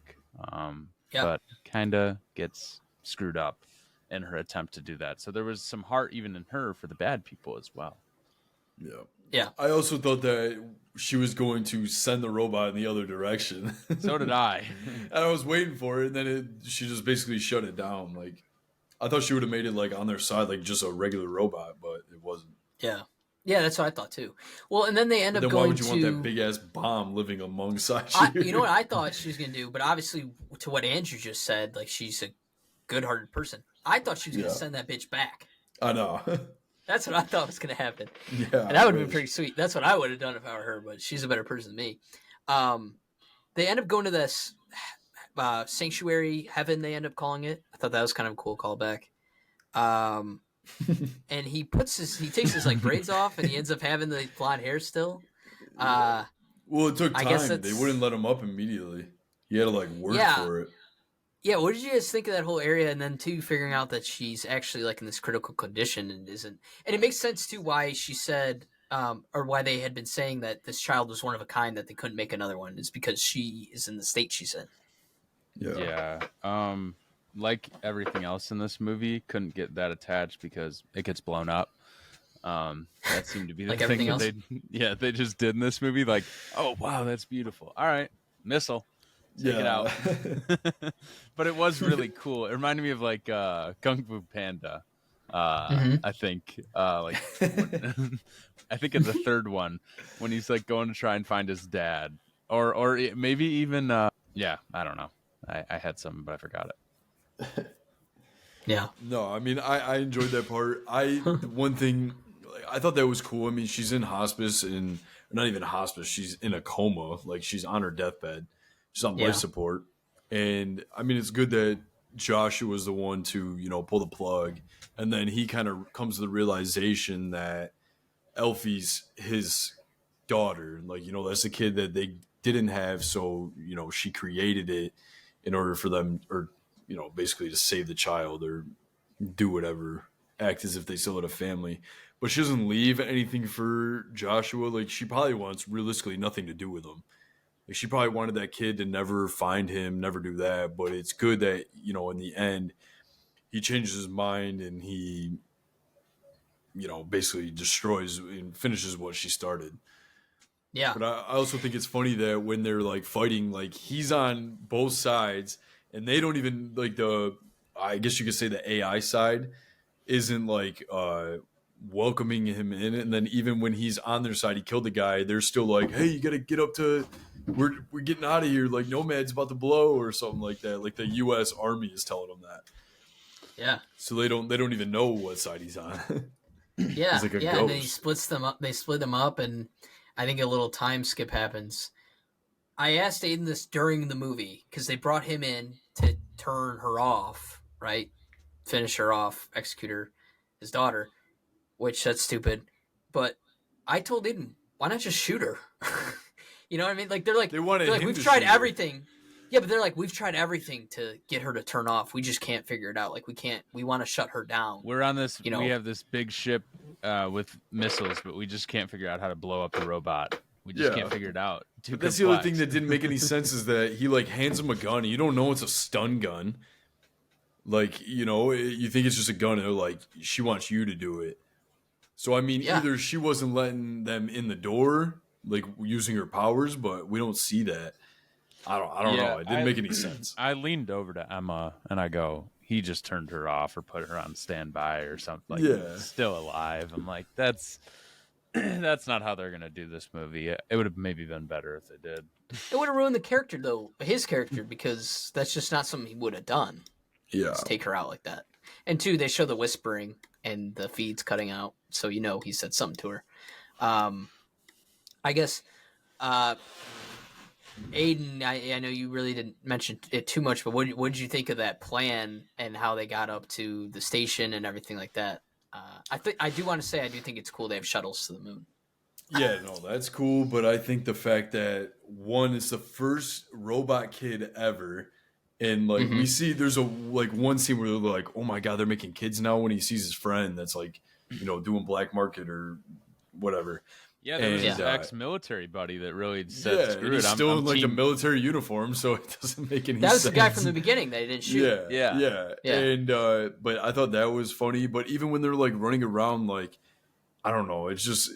Yeah. but kind of gets screwed up in her attempt to do that. So there was some heart even in her for the bad people as well. Yeah. Yeah. I also thought that she was going to send the robot in the other direction. So did I. And I was waiting for it, and then she just basically shut it down. Like I thought she would have made it like on their side, like just a regular robot, but it wasn't. Yeah. Yeah, that's what I thought too. Well, and then they end But up then why going would you want that to big ass bomb living alongside you know you? what I thought she was going to do, but obviously to what Andrew just said, like she's a good-hearted person. I thought she was going to Yeah, send that bitch back. I know. That's what I thought was going to happen. Yeah, And I that would have been wish. pretty sweet. That's what I would have done if I were her, but she's a better person than me. Um, they end up going to this sanctuary heaven, they end up calling it. I thought that was kind of a cool callback. Um, and he takes his like braids off and he ends up having the blonde hair still. Yeah. Uh, Well, it took I guess time. They wouldn't that's, let him up immediately. He had to like work yeah. for it. Yeah, what did you guys think of that whole area? And then too, figuring out that she's actually like in this critical condition and isn't, and it makes sense too why she said, or why they had been saying that this child was one of a kind that they couldn't make another one is because she is in the state she's in. Yeah. Yeah. Like everything else in this movie, couldn't get that attached because it gets blown up. That seemed to be the Like thing everything that else. they just did in this movie. Like, oh wow, that's beautiful. All right, missile, take it out. Yeah. But it was really cool. It reminded me of like Kung Fu Panda. Mm-hmm. I think I think in the third one when he's like going to try and find his dad, or maybe even yeah, I don't know. I had some, but I forgot it. Yeah. No, I mean I enjoyed that part. The one thing like, I thought that was cool. I mean, she's in hospice and not even hospice. She's in a coma. Like she's on her deathbed. She's on life Yeah. support. And I mean, it's good that Joshua was the one to pull the plug, and then he kind of comes to the realization that Elfie's his daughter. Like that's the kid that they didn't have. So she created it in order for them, or basically to save the child or do whatever, act as if they still had a family. But she doesn't leave anything for Joshua. Like she probably wants realistically nothing to do with him. Like she probably wanted that kid to never find him, never do that. But it's good that in the end he changes his mind and he basically destroys and finishes what she started. Yeah. But I also think it's funny that when they're like fighting, like he's on both sides, and they don't even like I guess you could say the AI side isn't like welcoming him in. And then even when he's on their side, he killed the guy. They're still like, "Hey, you got to get up to. We're getting out of here. Like Nomad's about to blow or something like that." Like the U.S. Army is telling him that. Yeah. So they don't even know what side he's on. He's Yeah. like a Yeah. And then he ghost. splits them up. They split them up, and I think a little time skip happens. I asked Aiden this during the movie because they brought him in to turn her off, right? Finish her off, execute her, his daughter, which that's stupid. But I told Aiden, why not just shoot her? You know what I mean? Like they're wanted like him we've to tried shoot her. everything. Yeah, but they're like we've tried everything to get her to turn off. We just can't figure it out. Like we can't. We want to shut her down. We're on this. You know. We have this big ship with missiles, but we just can't figure out how to blow up the robot. We just can't figure it out. Too But that's complex. the other thing that didn't make any sense is that he like hands him a gun and you don't know it's a stun gun. Like, you know, you think it's just a gun and they're like, she wants you to do it. So, I mean, either she wasn't letting them in the door, like using her powers, but we don't see that. I don't know. It didn't make any sense. I leaned over to Emma and I go, he just turned her off or put her on standby or something. Like, still alive. I'm like, that's not how they're going to do this movie. It would have maybe been better if they did. It would have ruined the character, though, his character, because that's just not something he would have done. Yeah. Just take her out like that. And two, they show the whispering and the feeds cutting out, so you know he said something to her. I guess, Aiden, I know you really didn't mention it too much, but what did you think of that plan and how they got up to the station and everything like that? I do want to say I do think it's cool they have shuttles to the moon. Yeah, no, that's cool, but I think the fact that one is the first robot kid ever, and like we see there's a like one scene where they're like, oh my god, they're making kids now when he sees his friend that's like, you know, doing black market or whatever. Yeah, there was his ex-military buddy that really said, yeah, screw he's it. still I'm in like team... a military uniform, so it doesn't make any sense. That was the guy from the beginning that he didn't shoot. Yeah. And but I thought that was funny. But even when they're like running around, like I don't know, it's just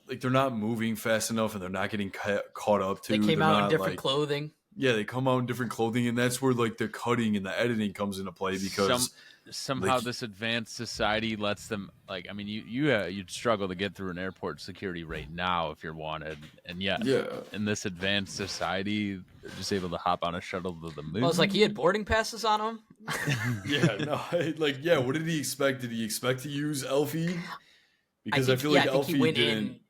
like they're not moving fast enough and they're not getting caught up to. They came out in different clothing. Yeah, they come out in different clothing, and that's where like the cutting and the editing comes into play because somehow this advanced society lets them like. I mean, you'd struggle to get through an airport security right now if you're wanted, and yet in this advanced society, they're just able to hop on a shuttle to the moon. Well, it's like he had boarding passes on him. What did he expect? Did he expect to use Elfie? Because I feel like Elfie didn't.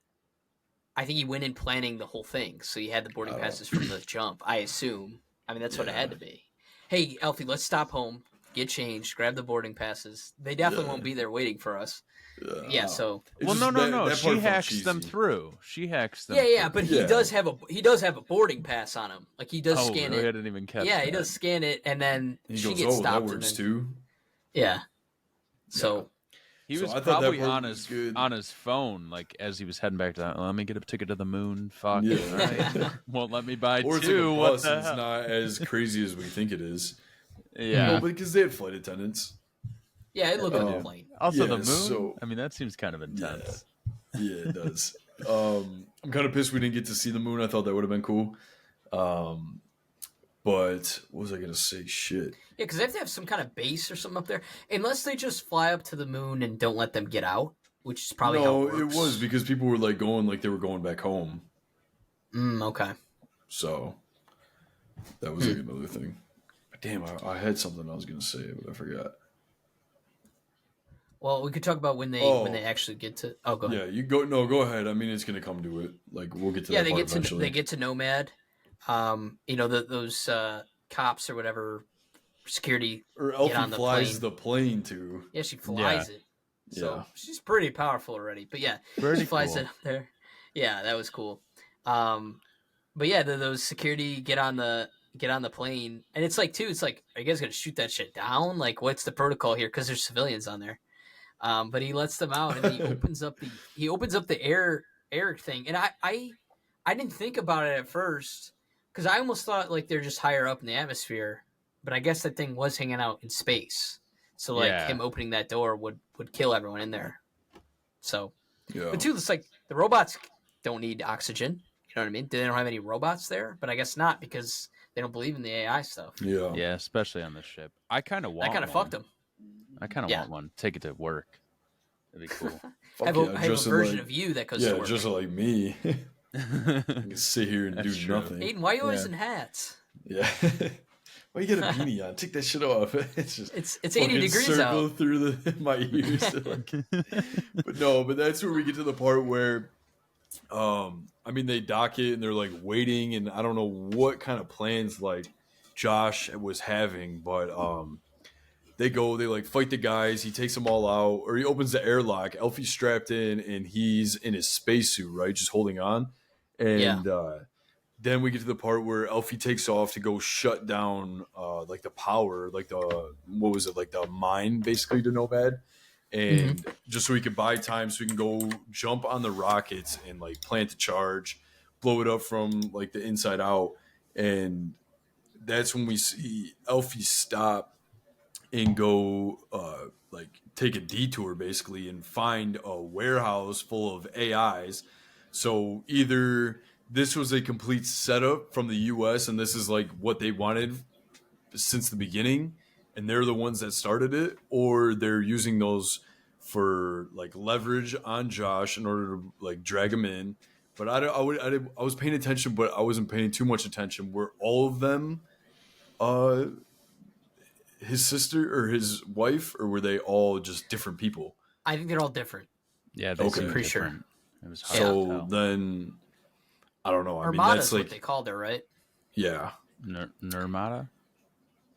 I think he went in planning the whole thing, so he had the boarding passes from the jump, I assume. I mean, that's what it had to be. Hey, Elfie, let's stop home, get changed, grab the boarding passes. They definitely won't be there waiting for us. So... Well, no. She hacks them through. She hacks them through. But he does have a boarding pass on him. Like, he does scan it. I didn't even catch that. He does scan it, and then she gets stopped. That works too. Yeah. So... He was probably on his phone, like as he was heading back to that. Let me get a ticket to the moon. Fuck. Right. Won't let me buy or two. Like it's not as crazy as we think it is. Yeah, because they had flight attendants. Yeah, it looked like a plane. Also, the moon. So, I mean, that seems kind of intense. Yeah, it does. I'm kind of pissed we didn't get to see the moon. I thought that would have been cool. But what was I going to say? Shit. Yeah, because they have to have some kind of base or something up there. Unless they just fly up to the moon and don't let them get out, which is probably how it works. It was because people were like going like they were going back home. Okay. So that was like another thing. But damn, I had something I was going to say, but I forgot. Well, we could talk about when they actually get to... Oh, go ahead. Yeah, you go. No, go ahead. I mean, it's going to come to it. Like, we'll get to that part eventually. They get to Nomad. Those cops or whatever, security or Elfie flies the plane too. Yeah, she flies it. So she's pretty powerful already. But yeah, she flies it up there. Yeah, that was cool. But yeah, those security get on the plane, and it's like are you guys gonna shoot that shit down? Like, what's the protocol here? Because there's civilians on there. But he lets them out, and he opens up the air thing, and I didn't think about it at first. Because I almost thought like they're just higher up in the atmosphere, but I guess that thing was hanging out in space. So like him opening that door would kill everyone in there. So, but too, it's like the robots don't need oxygen. You know what I mean? They don't have any robots there, but I guess not because they don't believe in the AI stuff. Yeah, especially on the ship. I kind of want. That kind of fucked them. I kind of want one. Take it to work. That'd be cool. I have a version of you that goes to work. Yeah, just like me. I can sit here and do nothing. Aiden, why are you always in hats? Yeah. Why you get a beanie on? Take that shit off. It's just it's 80 degrees circle out. through my ears. But that's where we get to the part where they dock it and they're like waiting, and I don't know what kind of plans like Josh was having, but they like fight the guys, he takes them all out, or he opens the airlock, Elfie's strapped in and he's in his spacesuit, right? Just holding on. And then we get to the part where Elfie takes off to go shut down like the power, like the what was it, like the mine basically to Nomad, and just so he could buy time so he can go jump on the rockets and like plant the charge, blow it up from like the inside out, and that's when we see Elfie stop and go like take a detour basically and find a warehouse full of AIs. So either this was a complete setup from the US and this is like what they wanted since the beginning and they're the ones that started it, or they're using those for like leverage on Josh in order to like drag him in. But I was paying attention, but I wasn't paying too much attention. Were all of them uh his sister or his wife, or were they all just different people? I think they're all different. Yeah, they Okay. seem Pretty sure. different. It was hard to So tell. then, I don't know. I mean, Armada's that's like, what they called her, right? yeah, Nirmata?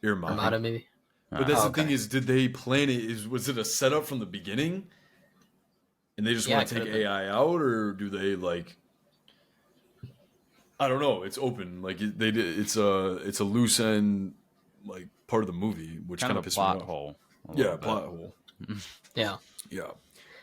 Armada, maybe. But that's the okay. thing is, did they plan it? Was it a setup from the beginning, and they just Yeah, want to it take could've been. AI out, or do they like? I don't know. It's open. Like they did. It's a loose end, like part of the movie, which Kind kind of a pissed me plot off. hole. Yeah, plot hole. Yeah. Yeah.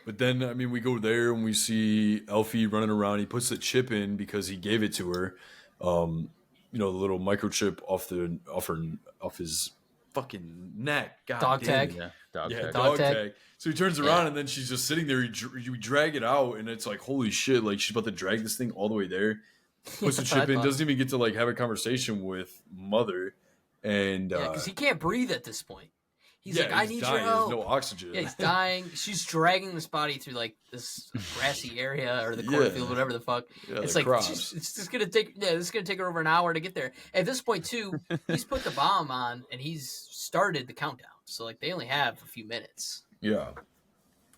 But then, I mean, we go there and we see Elfie running around. He puts the chip in because he gave it to her. You know, the little microchip off his fucking neck. God Dog damn tag. it. Yeah, dog Yeah, tag. dog tag. tag. So he turns around and then she's just sitting there. You drag it out and it's like, holy shit. Like, she's about to drag this thing all the way there. Puts the That's what I chip in. thought. Doesn't even get to like have a conversation with Mother. And Yeah, because he can't breathe at this point. He's like, I need dying. your help. There's no oxygen. Yeah, he's dying. She's dragging this body through like this grassy area or the cornfield, whatever the fuck. Yeah, It's the like crops. it's just gonna take. Yeah, this is gonna take her over an hour to get there. At this point, too, he's put the bomb on and he's started the countdown. So like they only have a few minutes. Yeah.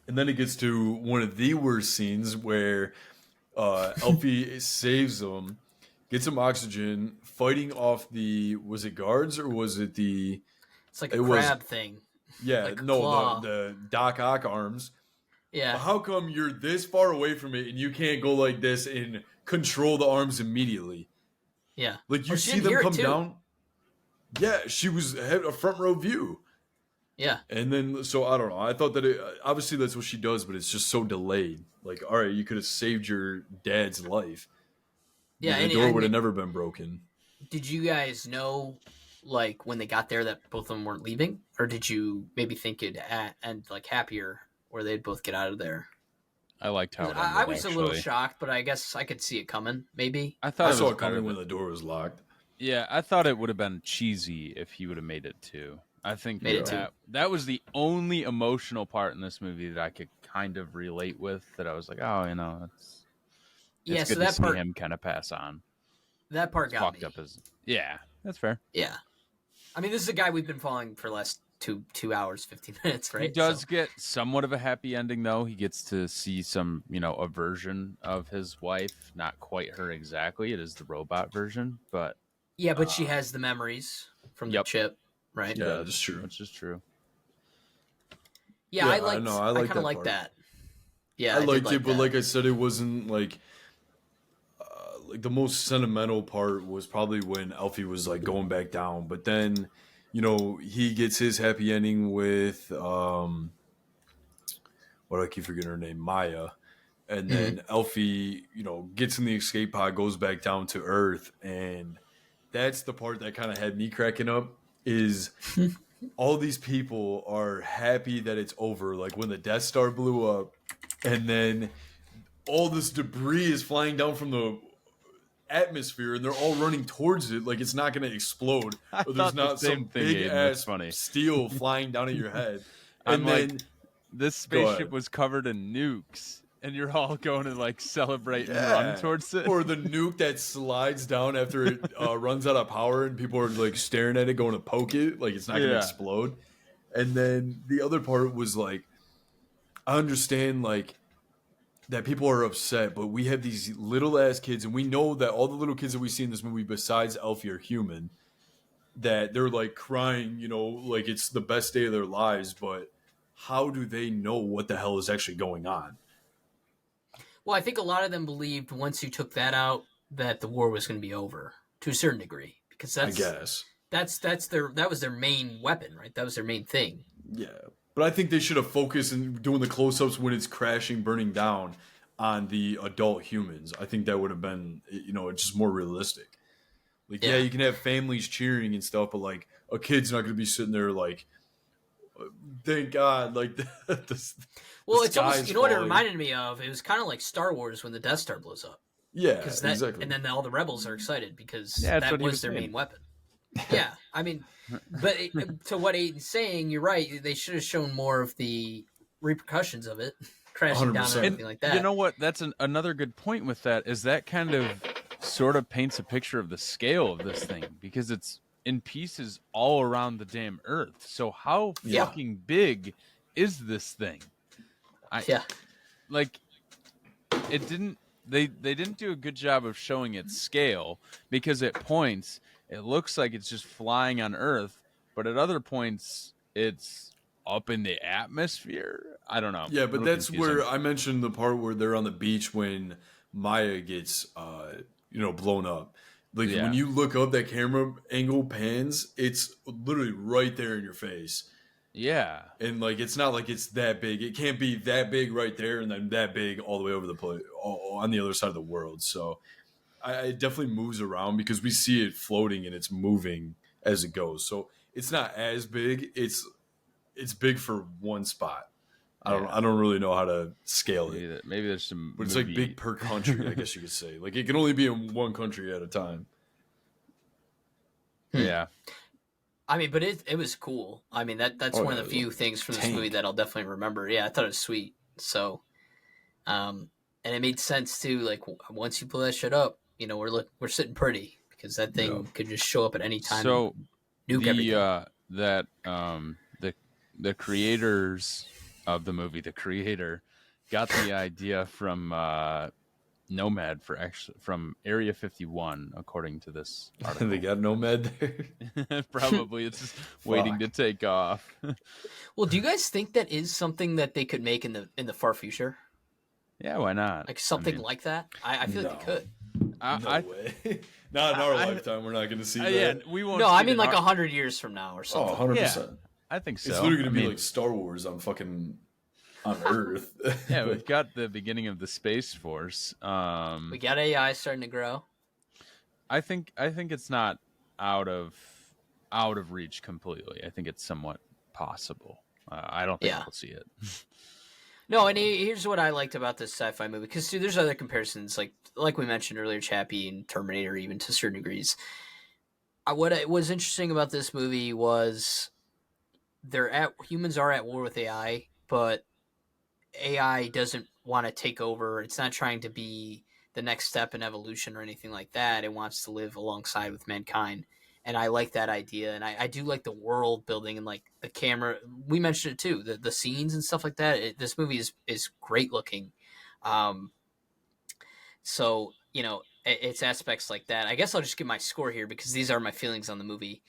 And then it gets to one of the worst scenes where Elfie saves him, gets him oxygen, fighting off was it guards or was it the... It's like a crab thing. Yeah, like a no, claw. the Doc Ock arms. Yeah. How come you're this far away from it and you can't go like this and control the arms immediately? Yeah. Like you she see didn't them hear it, come too. down. Yeah, she had a front row view. Yeah. And then, so I don't know. I thought that obviously that's what she does, but it's just so delayed. Like, all right, you could have saved your dad's life. Yeah. The door would have never been broken. Did you guys know, like, when they got there that both of them weren't leaving? Or did you maybe think it'd end, like, happier where they'd both get out of there? I liked how it ended, I was actually. a little shocked, but I guess I could see it coming, maybe. I thought I it saw was it coming better when than- the door was locked. Yeah, I thought it would have been cheesy if he would have made it too. I think Made it too. that was the only emotional part in this movie that I could kind of relate with. That I was like, oh, you know, it's Yeah, so good that to see part, him kind of pass on. that part got Fucked me. up as that's fair. Yeah. I mean, this is a guy we've been following for the last two hours, 15 minutes, right? He does So- get somewhat of a happy ending, though. He gets to see some, a version of his wife. Not quite her exactly. It is the robot version, but Yeah, but she has the memories from the Yep. chip, right? Yeah, that's true. which is true. Yeah, Yeah, I I liked. know, I I like kind of that like part. that. Yeah, I did liked like it, but that. like I said, it wasn't like the most sentimental part was probably when Elfie was like going back down. But then, he gets his happy ending with what do I keep forgetting her name? Maya. And then Elfie, gets in the escape pod, goes back down to Earth, and that's the part that kind of had me cracking up. Is all these people are happy that it's over, like when the Death Star blew up, and then all this debris is flying down from the atmosphere, and they're all running towards it like it's not going to explode, or there's thought the not same some thing, big Aiden. That's ass funny. steel flying down at your head. I'm And like, then This Go spaceship ahead. was covered in nukes, and you're all going to like celebrate and Yeah. run towards it. Or the nuke that slides down after it runs out of power and people are like staring at it going to poke it like it's not going to Yeah. explode. And then the other part was like, I understand like that people are upset, but we have these little ass kids and we know that all the little kids that we see in this movie besides Elfie are human, that they're like crying, like it's the best day of their lives, but how do they know what the hell is actually going on? Well, I think a lot of them believed once you took that out, that the war was going to be over to a certain degree, because I guess. that was their main weapon, right? That was their main thing. Yeah. But I think they should have focused in doing the close-ups when it's crashing, burning down on the adult humans. I think that would have been, just more realistic. Like, yeah, Yeah. you can have families cheering and stuff, but like a kid's not going to be sitting there like, thank God, like Well, it's almost, sky's you know what it falling. reminded me of? It was kind of like Star Wars when the Death Star blows up. Yeah, That, exactly. and then all the rebels are excited because Yeah, that's that what he was was their saying. main weapon. Yeah, I mean, but to what Aiden's saying, you're right. They should have shown more of the repercussions of it, crashing down and 100%. everything like that. You know what? That's another good point with that, is that kind of sort of paints a picture of the scale of this thing, because it's in pieces all around the damn Earth. So how Yeah. fucking big is this thing? Yeah, Like, it didn't. They didn't do a good job of showing its scale, because at points it looks like it's just flying on Earth, but at other points it's up in the atmosphere. I don't know. Yeah, A but little that's confusing. where I mentioned the part where they're on the beach when Maya gets, blown up. Like Yeah. when you look up, that camera angle pans, it's literally right there in your face. Yeah. And like it's not like it's that big. It can't be that big right there and then that big all the way over the place on the other side of the world. So it definitely moves around because we see it floating and it's moving as it goes. So it's not as big. It's big for one spot. I don't really know how to scale it. Maybe there's some. But it's like big per country, I guess you could say. Like it can only be in one country at a time. Yeah. I mean, but it was cool. I mean, that's one of the few things from this movie that I'll definitely remember. Yeah, I thought it was sweet. So, and it made sense too. Like once you pull that shit up, we're sitting pretty because that thing could just show up at any time. So and nuke everything. The creators of the movie, the creator, got the idea from Nomad from Area 51, according to this article. They got Nomad there. Probably it's just waiting to take off. Well, do you guys think that is something that they could make in the far future? Yeah, why not? Like something like that? I feel like they could. No way. Not in our lifetime. We're not going to see that. Yeah, we won't. No, I mean like 100 years from now or something. 100%. Yeah, I think so. It's literally going to be like Star Wars on Earth. Yeah, we've got the beginning of the Space Force. We got AI starting to grow. I think it's not out of reach completely. I think it's somewhat possible. I don't think we'll see it. No, and here's what I liked about this sci-fi movie, because there's other comparisons, like we mentioned earlier, Chappie and Terminator, even to certain degrees. What was interesting about this movie was humans are at war with AI, but AI doesn't want to take over. It's not trying to be the next step in evolution or anything like that. It wants to live alongside with mankind. And I like that idea. And I do like the world building and like the camera. We mentioned it too, the scenes and stuff like that. This movie is great looking. So, it's aspects like that. I guess I'll just give my score here because these are my feelings on the movie.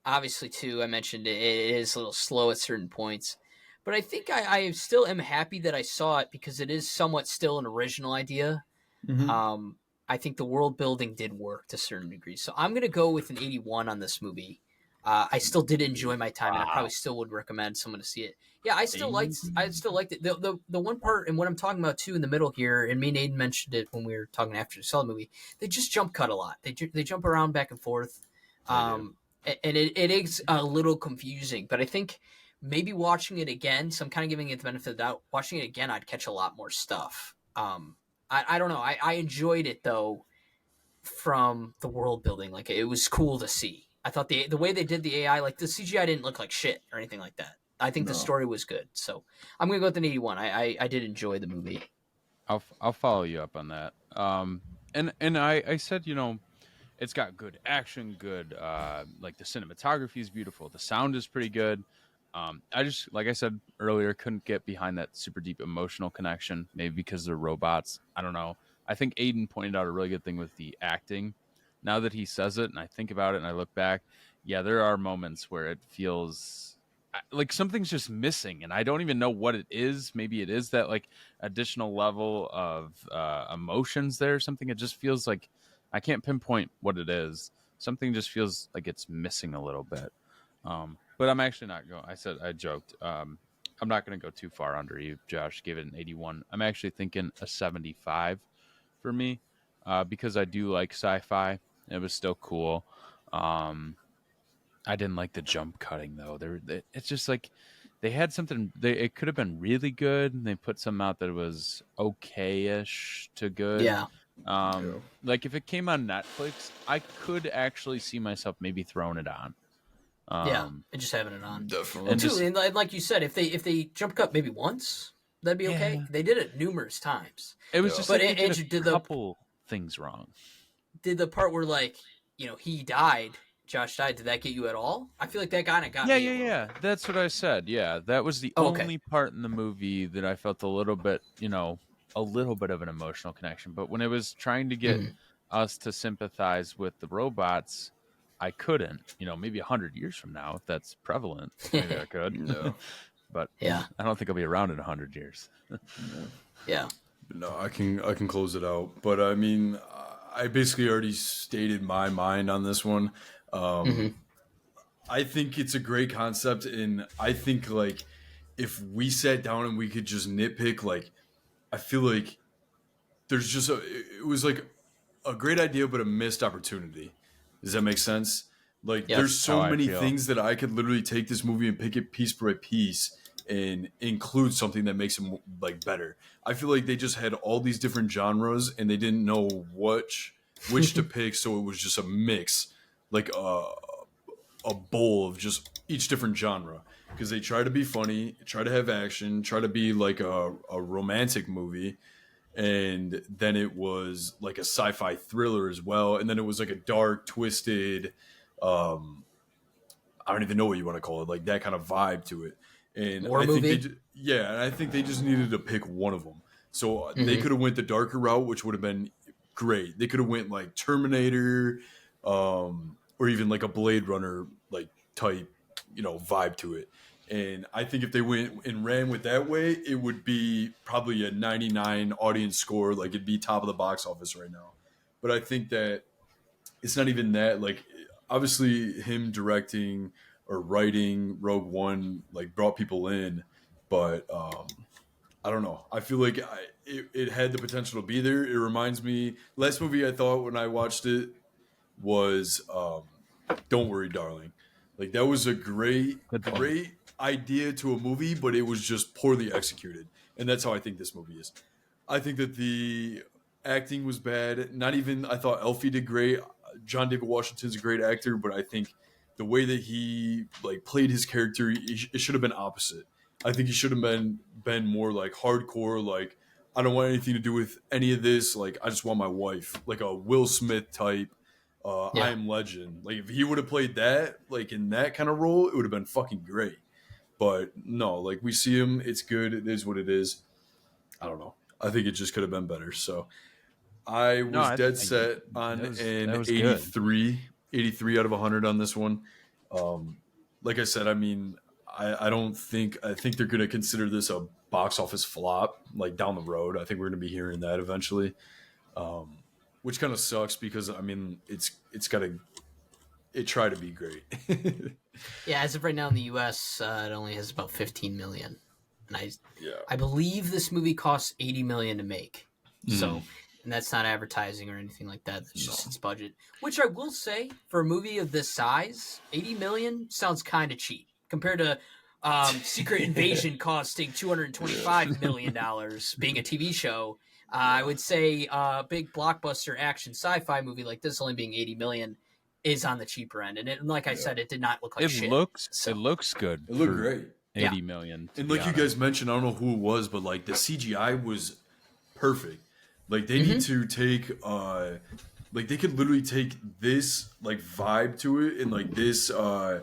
Obviously, too, I mentioned it is a little slow at certain points. But I think I still am happy that I saw it because it is somewhat still an original idea. Mm-hmm. I think the world building did work to a certain degree. So I'm going to go with an 81 on this movie. I still did enjoy my time, and I probably still would recommend someone to see it. Yeah, I still liked it. The one part, and what I'm talking about too in the middle here, and me and Aiden mentioned it when we were talking after we saw the movie, they just jump cut a lot. They jump around back and forth, and it is a little confusing. But I think maybe watching it again, so I'm kind of giving it the benefit of the doubt. Watching it again, I'd catch a lot more stuff. I don't know. I enjoyed it though from the world building. Like it was cool to see. I thought the way they did the AI, like the CGI didn't look like shit or anything like that. I think the story was good. So I'm gonna go with an 81. I did enjoy the movie. I'll follow you up on that. And I said, it's got good action, good like the cinematography is beautiful, the sound is pretty good. I just, like I said earlier, couldn't get behind that super deep emotional connection, maybe because they're robots. I don't know. I think Aiden pointed out a really good thing with the acting. Now that he says it and I think about it and I look back, yeah, there are moments where it feels like something's just missing and I don't even know what it is. Maybe it is that like additional level of emotions there or something. It just feels like I can't pinpoint what it is. Something just feels like it's missing a little bit. But I'm actually not going. I joked. I'm not going to go too far under you. Josh gave it an 81. I'm actually thinking a 75 for me, because I do like sci-fi. It was still cool. I didn't like the jump cutting though. It's just like they had something. It could have been really good. And they put some out that was okay-ish to good. Yeah. Like if it came on Netflix, I could actually see myself maybe throwing it on. Yeah, and just having it on. Definitely. Well, too, and like you said, if they jump cut maybe once, that'd be okay. They did it numerous times. It was just but like they Andrew, did a couple things wrong. Did the part where like he died, Josh died? Did that get you at all? I feel like that kind of got me. Yeah. That's what I said. Yeah, that was the only part in the movie that I felt a little bit of an emotional connection. But when it was trying to get us to sympathize with the robots, I couldn't. Maybe 100 years from now, if that's prevalent, maybe I could. No. But I don't think I'll be around in 100 years. Yeah. No, I can close it out. But I mean, I basically already stated my mind on this one. I think it's a great concept, and I think like if we sat down and we could just nitpick, like I feel like there's just it was like a great idea, but a missed opportunity. Does that make sense? Like there's so many things that I could literally take this movie and pick it piece by piece and include something that makes it like better. I feel like they just had all these different genres and they didn't know which to pick, so it was just a mix, like a bowl of just each different genre. Because they try to be funny, try to have action, try to be like a romantic movie, and then it was like a sci-fi thriller as well, and then it was like a dark, twisted, I don't even know what you want to call it, like that kind of vibe to it. And War movie? and I think they just needed to pick one of them. So they could have went the darker route, which would have been great. They could have went like Terminator, or even like a Blade Runner like type, vibe to it. And I think if they went and ran with that way, it would be probably a 99 audience score. Like it'd be top of the box office right now. But I think that it's not even that. Like obviously him directing or writing Rogue One like brought people in, but I don't know. I feel like it had the potential to be there. It reminds me, last movie I thought when I watched it was Don't Worry, Darling. Like that was a great idea to a movie, but it was just poorly executed. And that's how I think this movie is. I think that the acting was bad. Not even, I thought Elfie did great. John David Washington's a great actor, but I think the way that he like played his character, it should have been opposite. I think he should have been more like hardcore, like I don't want anything to do with any of this. Like I just want my wife, like a Will Smith type. I Am Legend. Like if he would have played that, like in that kind of role, it would have been fucking great. But no, like we see him, it's good. It is what it is. I don't know. I think it just could have been better. So I was dead set on an 83, 83 out of 100 on this one. Like I said, I mean, I think they're going to consider this a box office flop, like down the road. I think we're going to be hearing that eventually. Which kind of sucks because I mean it tried to be great. Yeah, as of right now in the U.S., it only has about 15 million, and I believe this movie costs 80 million to make. So, and that's not advertising or anything like that. That's just its budget. Which I will say, for a movie of this size, 80 million sounds kind of cheap compared to Secret Invasion costing $225 million, being a TV show. I would say a big blockbuster action sci-fi movie like this only being 80 million is on the cheaper end. And like I said, it did not look like shit. It looks good. It looked great. 80 million. And like you guys mentioned, I don't know who it was, but like the CGI was perfect. Like they need to take like they could literally take this like vibe to it and like this I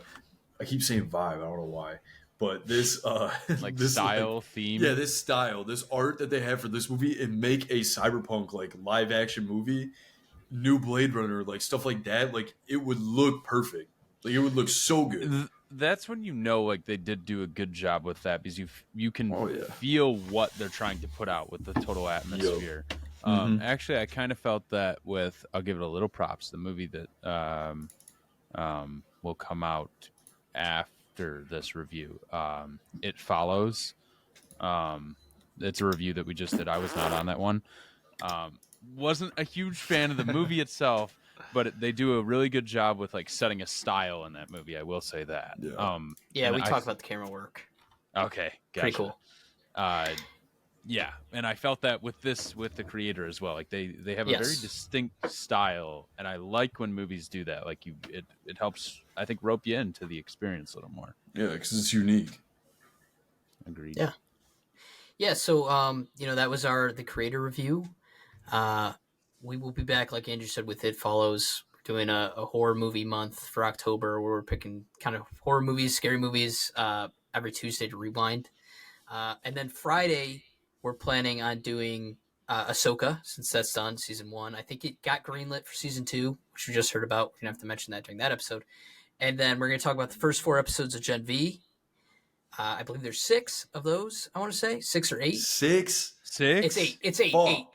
keep saying vibe, I don't know why. But this like this style theme. Yeah, this style, this art that they have for this movie and make a cyberpunk like live action movie, new Blade Runner, like stuff like that, like it would look perfect. Like it would look so good. That's when you know like they did do a good job with that because you can feel what they're trying to put out with the total atmosphere. Actually, I kind of felt that with, I'll give it a little props, the movie that will come out after this review. It Follows. It's a review that we just did. I was not on that one. Wasn't a huge fan of the movie itself, but they do a really good job with like setting a style in that movie. I will say that. Yeah, we talked about the camera work. Okay, gotcha. Pretty cool. Yeah, and I felt that with the creator as well. Like they have a very distinct style, and I like when movies do that. Like it helps, I think, rope you into the experience a little more. Yeah, because it's unique. Agreed. Yeah. Yeah, so that was the creator review. We will be back, like Andrew said, with It Follows. We're doing a horror movie month for October, where we're picking kind of horror movies, scary movies, every Tuesday to rewind. And then Friday, we're planning on doing Ahsoka, since that's done, season 1. I think it got greenlit for season 2, which we just heard about. We're going to have to mention that during that episode. And then we're going to talk about the first 4 episodes of Gen V. I believe there's 6 of those, I want to say. 6 or 8. 6? It's 8. It's 8. Oh. 8.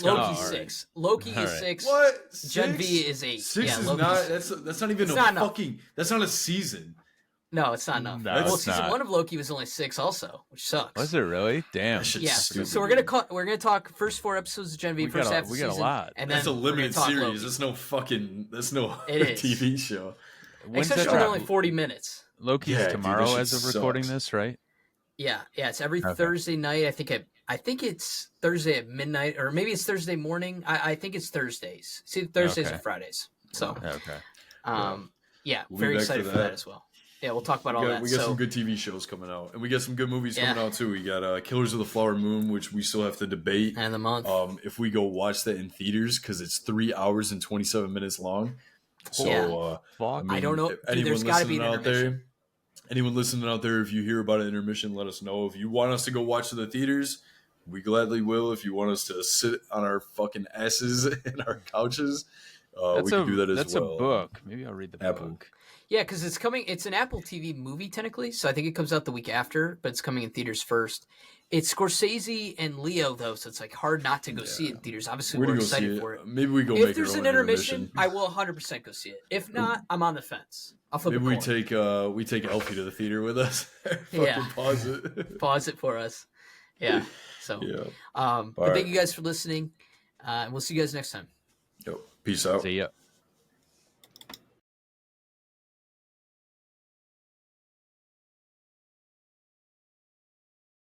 Loki's 6. Loki is 6. What? Gen V is 8. 6 is Loki's not. That's not even fucking. That's not a season. No, it's not enough. Well, season 1 of Loki was only 6, also, which sucks. Was it really? Damn. Yeah. So we're gonna talk first 4 episodes of Gen V, first half of the season. We got a lot. And then that's a limited series. Loki. That's no fucking. That's no it TV show. Especially with only 40 minutes. Loki's tomorrow as of recording this, right? Yeah. It's every Thursday night. I think it's Thursday at midnight, or maybe it's Thursday morning. I think it's Thursdays. See, Thursdays or Fridays. So, very excited for that as well. Yeah, we'll talk about all that. We got some good TV shows coming out, and we got some good movies coming out too. We got Killers of the Flower Moon, which we still have to debate. And the month. If we go watch that in theaters, because it's 3 hours and 27 minutes long. So I don't know. Dude, there's got to be an intermission. Anyone listening out there, if you hear about an intermission, let us know. If you want us to go watch in the theaters, we gladly will. If you want us to sit on our fucking asses in our couches, we can do that as well. That's a book. Maybe I'll read the book. Yeah, because it's coming. It's an Apple TV movie technically, so I think it comes out the week after, but it's coming in theaters first. It's Scorsese and Leo though, so it's like hard not to go see it in theaters. Obviously, we're excited for it. Maybe we go. If there's an intermission, I will 100% go see it. If not, I'm on the fence. I'll flip. Maybe we take Elfie to the theater with us. Pause it. Pause it for us. Yeah. So. But thank you guys for listening, and we'll see you guys next time. Yo, peace out. See ya.